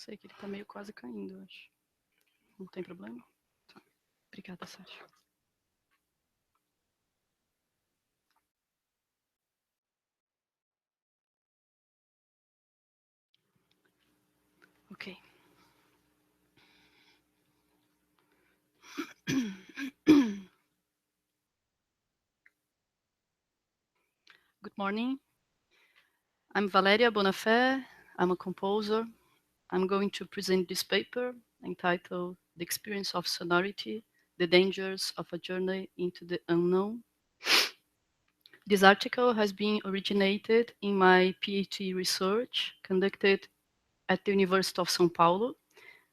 Sei que ele tá meio quase caindo, eu acho. Não tem problema? Tá. Obrigada, Sérgio. Ok. Good morning. I'm Valéria Bonafé. I'm a composer. I'm going to present this paper entitled The Experience of Sonority, The Dangers of a Journey into the Unknown. This article has been originated in my PhD research conducted at the University of São Paulo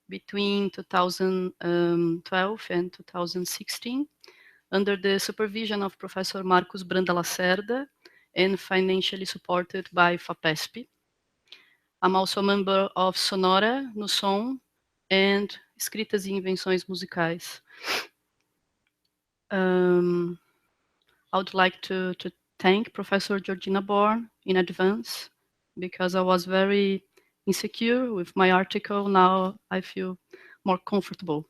between 2012 and 2016 under the supervision of Professor Marcos Branda Lacerda and financially supported by FAPESP. I'm also a member of Sonora, no Som, and Escritas e Invenções Musicais. I would like to thank Professor Georgina Born in advance because I was very insecure with my article. Now I feel more comfortable.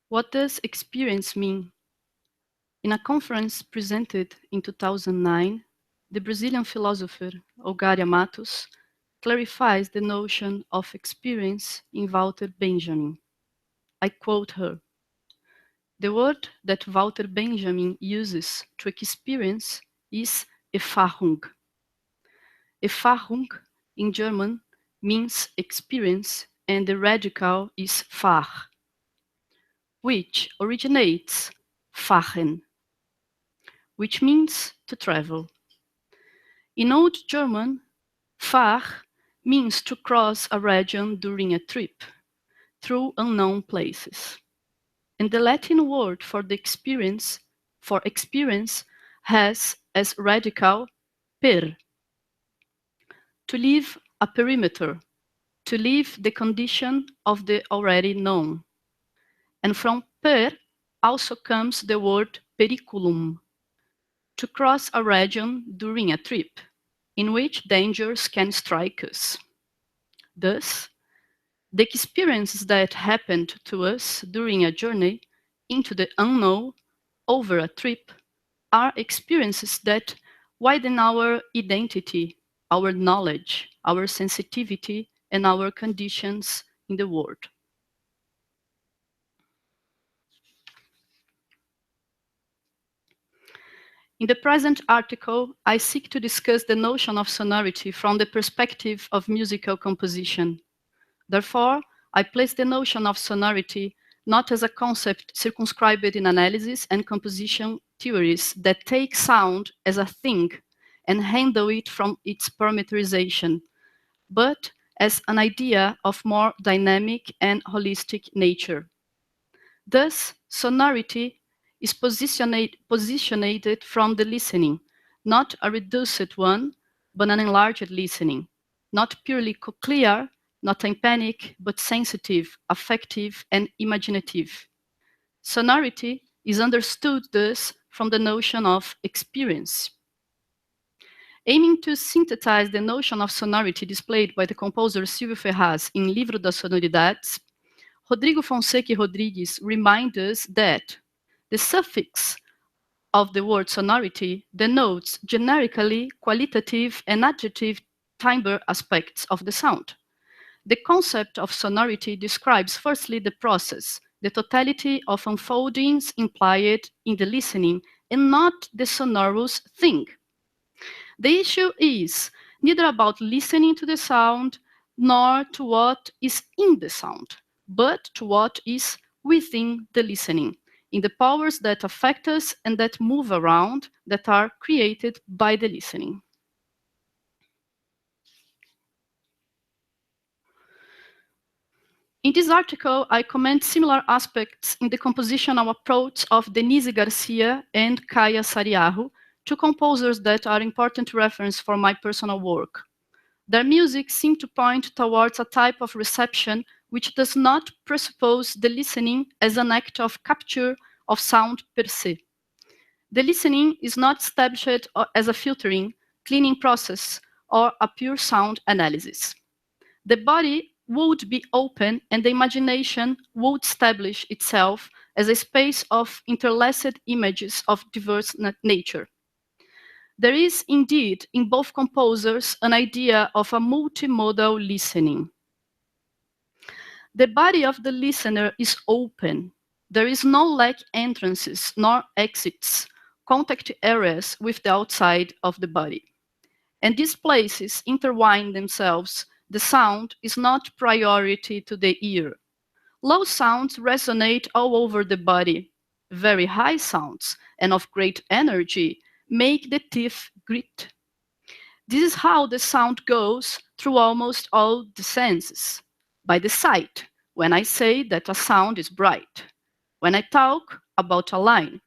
What does experience mean? In a conference presented in 2009, the Brazilian philosopher Olgaria Matos clarifies the notion of experience in Walter Benjamin. I quote her: "The word that Walter Benjamin uses to experience is Erfahrung. Erfahrung in German means experience and the radical is fahr, which originates fahren, which means to travel. In Old German, fahr means to cross a region during a trip through unknown places. And the Latin word for experience has as radical per, to leave a perimeter, to leave the condition of the already known. And from per also comes the word periculum, to cross a region during a trip, in which dangers can strike us. Thus, the experiences that happened to us during a journey into the unknown over a trip are experiences that widen our identity, our knowledge, our sensitivity, and our conditions in the world. In the present article, I seek to discuss the notion of sonority from the perspective of musical composition. Therefore, I place the notion of sonority not as a concept circumscribed in analysis and composition theories that take sound as a thing and handle it from its parameterization, but as an idea of more dynamic and holistic nature. Thus, sonority is positioned from the listening, not a reduced one, but an enlarged listening, not purely cochlear, not tympanic, but sensitive, affective, and imaginative. Sonority is understood thus from the notion of experience. Aiming to synthesize the notion of sonority displayed by the composer Silvio Ferraz in Livro das Sonoridades, Rodrigo Fonseca Rodrigues remind us that the suffix of the word sonority denotes generically qualitative and adjective timbre aspects of the sound. The concept of sonority describes firstly the process, the totality of unfoldings implied in the listening, and not the sonorous thing. The issue is neither about listening to the sound nor to what is in the sound, but to what is within the listening, in the powers that affect us and that move around, that are created by the listening. In this article, I comment similar aspects in the compositional approach of Denise Garcia and Kaya Sariaho, two composers that are important reference for my personal work. Their music seems to point towards a type of reception which does not presuppose the listening as an act of capture of sound per se. The listening is not established as a filtering, cleaning process, or a pure sound analysis. The body would be open and the imagination would establish itself as a space of interlaced images of diverse nature. There is indeed in both composers an idea of a multimodal listening. The body of the listener is open. There is no lack entrances nor exits, contact areas with the outside of the body. And these places intertwine themselves. The sound is not priority to the ear. Low sounds resonate all over the body. Very high sounds and of great energy make the teeth grit. This is how the sound goes through almost all the senses. By the sight, when I say that a sound is bright. When I talk about a line.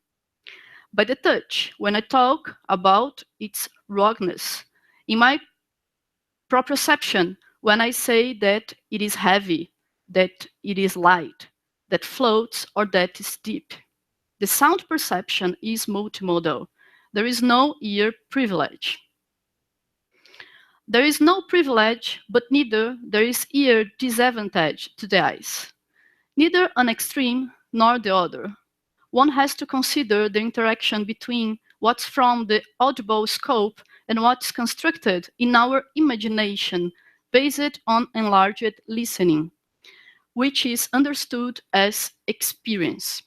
By the touch, when I talk about its ruggedness. In my proprioception, when I say that it is heavy, that it is light, that floats, or that is deep. The sound perception is multimodal. There is no ear privilege. There is no privilege, but neither there is ear disadvantage to the eyes. Neither an extreme nor the other. One has to consider the interaction between what's from the audible scope and what's constructed in our imagination based on enlarged listening, which is understood as experience.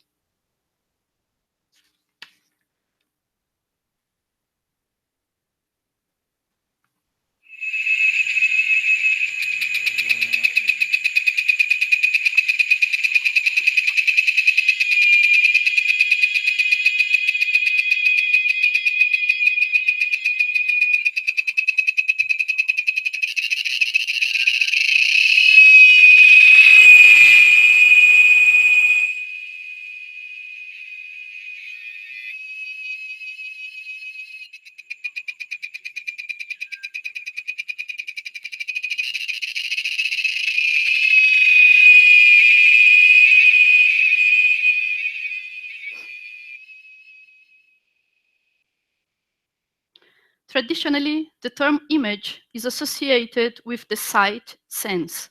Traditionally, the term image is associated with the sight sense.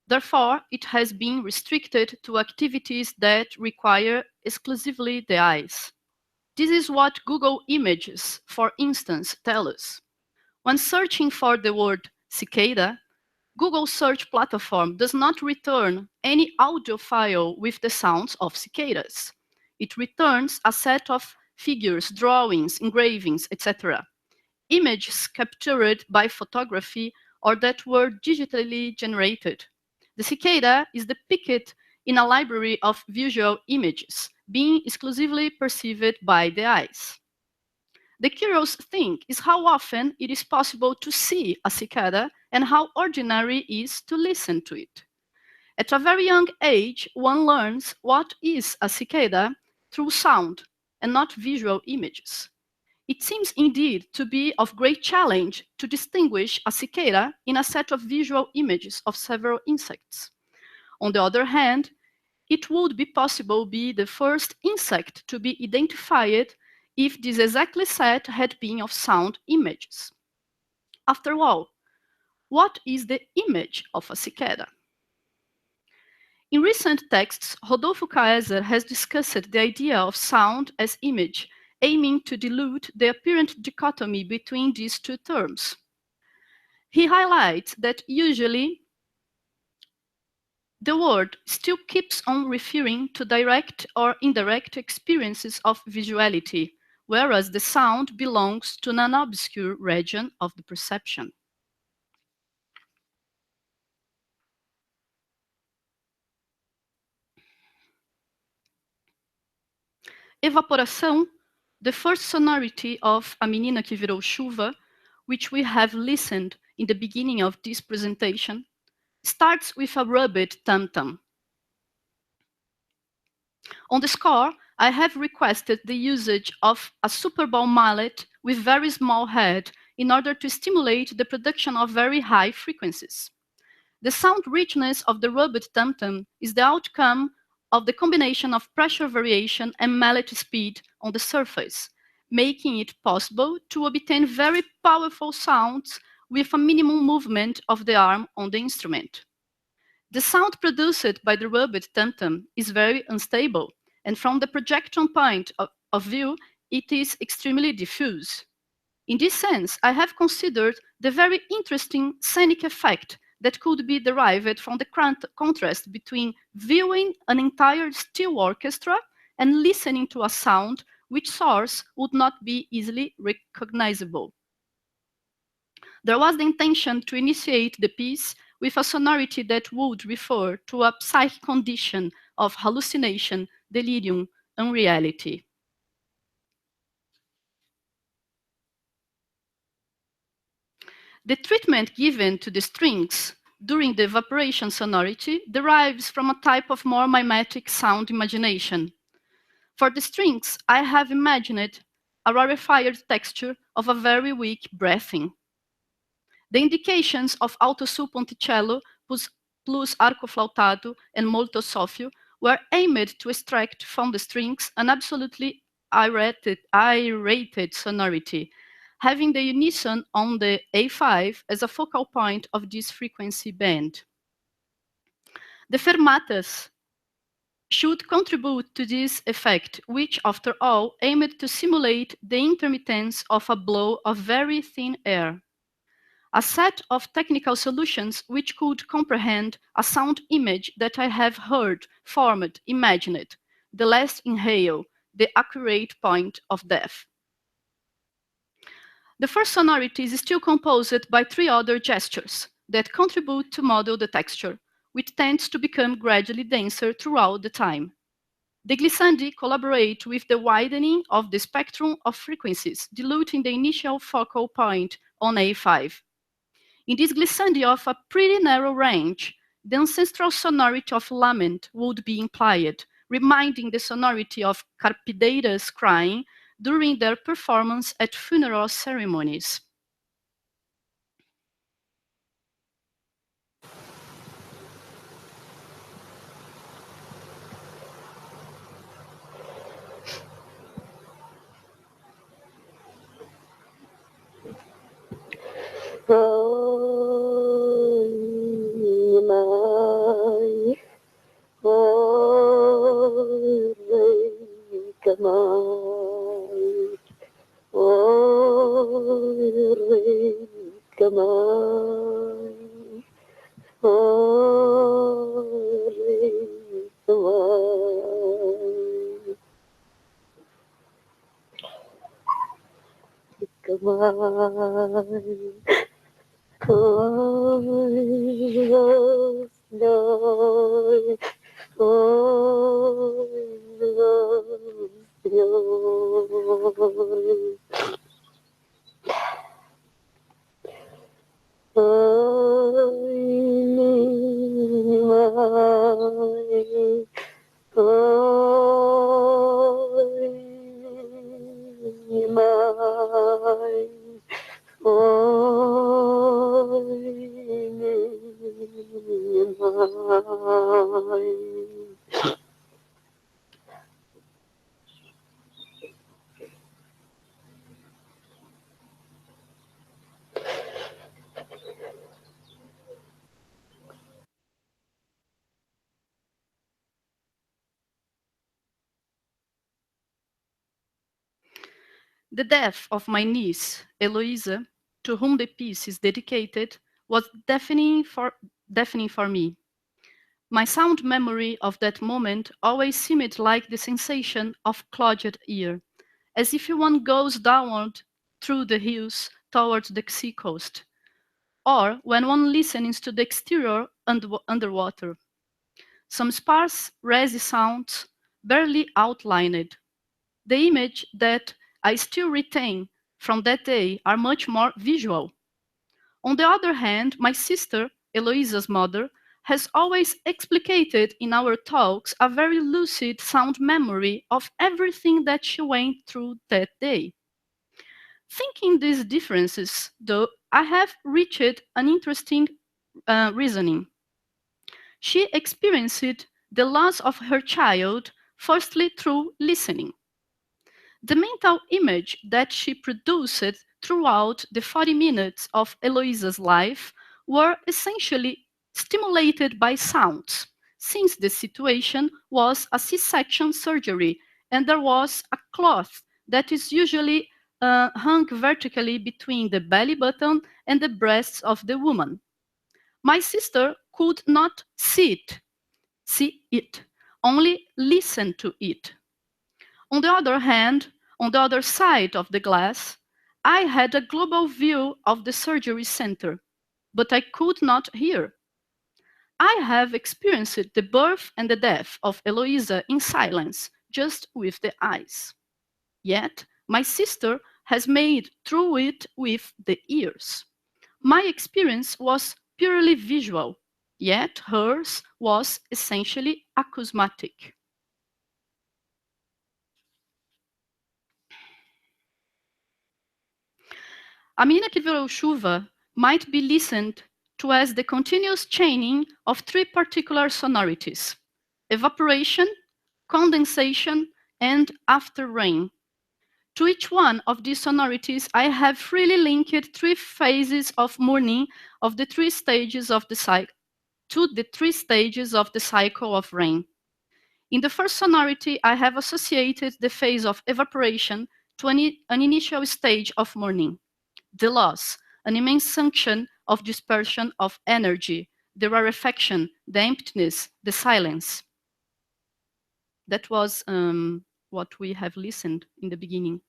Therefore, it has been restricted to activities that require exclusively the eyes. This is what Google Images, for instance, tell us. When searching for the word cicada, Google search platform does not return any audio file with the sounds of cicadas. It returns a set of figures, drawings, engravings, etc. Images captured by photography or that were digitally generated. The cicada is depicted in a library of visual images, being exclusively perceived by the eyes. The curious thing is how often it is possible to see a cicada and how ordinary it is to listen to it. At a very young age, one learns what is a cicada through sound and not visual images. It seems indeed to be of great challenge to distinguish a cicada in a set of visual images of several insects. On the other hand, it would be possible be the first insect to be identified if this exactly set had been of sound images. After all, what is the image of a cicada? In recent texts, Rodolfo Caeser has discussed the idea of sound as image, aiming to dilute the apparent dichotomy between these two terms. He highlights that usually the word still keeps on referring to direct or indirect experiences of visuality, whereas the sound belongs to an obscure region of the perception. Evaporação, the first sonority of A Menina que Virou Chuva, which we have listened in the beginning of this presentation, starts with a rubbed tam-tam. On the score, I have requested the usage of a Super Bowl mallet with very small head in order to stimulate the production of very high frequencies. The sound richness of the rubbed tam-tam is the outcome of the combination of pressure variation and mallet speed on the surface, making it possible to obtain very powerful sounds with a minimum movement of the arm on the instrument. The sound produced by the rubbed tam-tam is very unstable, and from the projection point of view, it is extremely diffuse. In this sense, I have considered the very interesting scenic effect that could be derived from the contrast between viewing an entire steel orchestra and listening to a sound which source would not be easily recognizable. There was the intention to initiate the piece with a sonority that would refer to a psychic condition of hallucination, delirium, unreality. The treatment given to the strings during the evaporation sonority derives from a type of more mimetic sound imagination. For the strings, I have imagined a rarefied texture of a very weak breathing. The indications of alto sul ponticello plus arco flautado and molto soffio were aimed to extract from the strings an absolutely irate sonority, having the unison on the A5 as a focal point of this frequency band. The fermatas should contribute to this effect, which, after all, aimed to simulate the intermittence of a blow of very thin air. A set of technical solutions which could comprehend a sound image that I have heard, formed, imagined, the last inhale, the accurate point of death. The first sonority is still composed by three other gestures that contribute to model the texture, which tends to become gradually denser throughout the time. The glissandi collaborate with the widening of the spectrum of frequencies, diluting the initial focal point on A5. In this glissandi of a pretty narrow range, the ancestral sonority of lament would be implied, reminding the sonority of carpideiras crying during their performance at funeral ceremonies. come on, oh, rain, come on, oh, rain, come on, come on. Oh, no, oh, no, The death of my niece, Eloisa, to whom the piece is dedicated, was deafening for me. My sound memory of that moment always seemed like the sensation of clogged ear, as if one goes downward through the hills towards the sea coast, or when one listens to the exterior underwater. Some sparse, resi sounds, barely outlined. The image that I still retain from that day are much more visual. On the other hand, my sister, Eloisa's mother, has always explicated in our talks a very lucid sound memory of everything that she went through that day. Thinking these differences, though, I have reached an interesting reasoning. She experienced the loss of her child firstly through listening. The mental image that she produced throughout the 40 minutes of Eloisa's life were essentially stimulated by sounds, since the situation was a C-section surgery and there was a cloth that is usually hung vertically between the belly button and the breasts of the woman. My sister could not see it, only listen to it. On the other hand, on the other side of the glass, I had a global view of the surgery center, but I could not hear. I have experienced the birth and the death of Eloisa in silence, just with the eyes. Yet, my sister has made through it with the ears. My experience was purely visual, yet hers was essentially acousmatic. A mina que virou chuva might be listened to as the continuous chaining of three particular sonorities: evaporation, condensation, and after rain. To each one of these sonorities, I have freely linked three phases of mourning of the three stages of the cycle to the three stages of the cycle of rain. In the first sonority, I have associated the phase of evaporation to an initial stage of mourning. The loss, an immense sanction of dispersion of energy, the rarefaction, the emptiness, the silence. That was what we have listened in the beginning.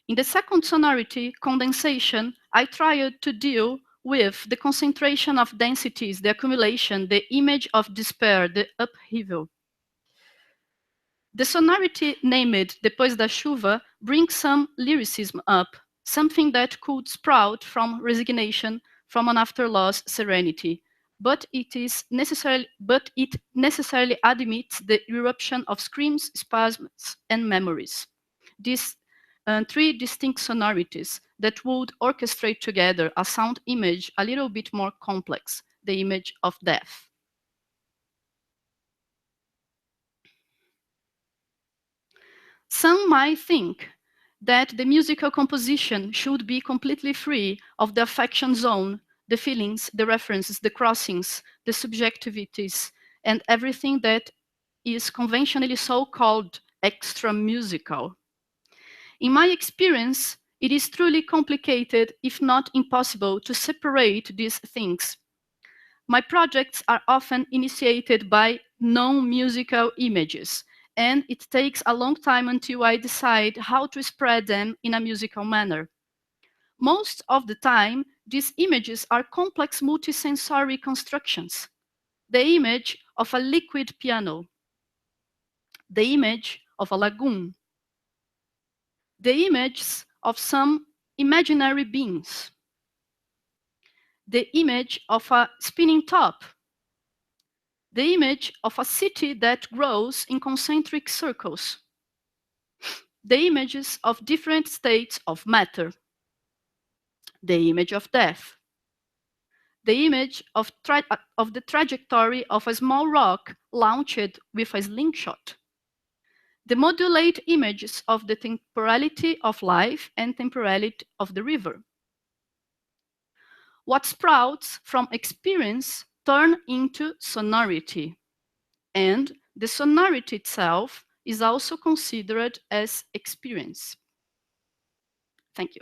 In the second sonority, condensation, I tried to deal with the concentration of densities, the accumulation, the image of despair, the upheaval. The sonority named Depois da Chuva brings some lyricism up, something that could sprout from resignation, from an after-loss serenity, but it necessarily admits the eruption of screams, spasms, and memories. These three distinct sonorities that would orchestrate together a sound image a little bit more complex, the image of death. Some might think that the musical composition should be completely free of the affection zone, the feelings, the references, the crossings, the subjectivities, and everything that is conventionally so called extra musical. In my experience, it is truly complicated, if not impossible, to separate these things. My projects are often initiated by non-musical images, and it takes a long time until I decide how to spread them in a musical manner. Most of the time, these images are complex multisensory constructions. The image of a liquid piano, the image of a lagoon, the images of some imaginary beings, the image of a spinning top, the image of a city that grows in concentric circles, the images of different states of matter, the image of death, the image of the trajectory of a small rock launched with a slingshot, the modulate images of the temporality of life and temporality of the river. What sprouts from experience turn into sonority, and the sonority itself is also considered as experience. Thank you.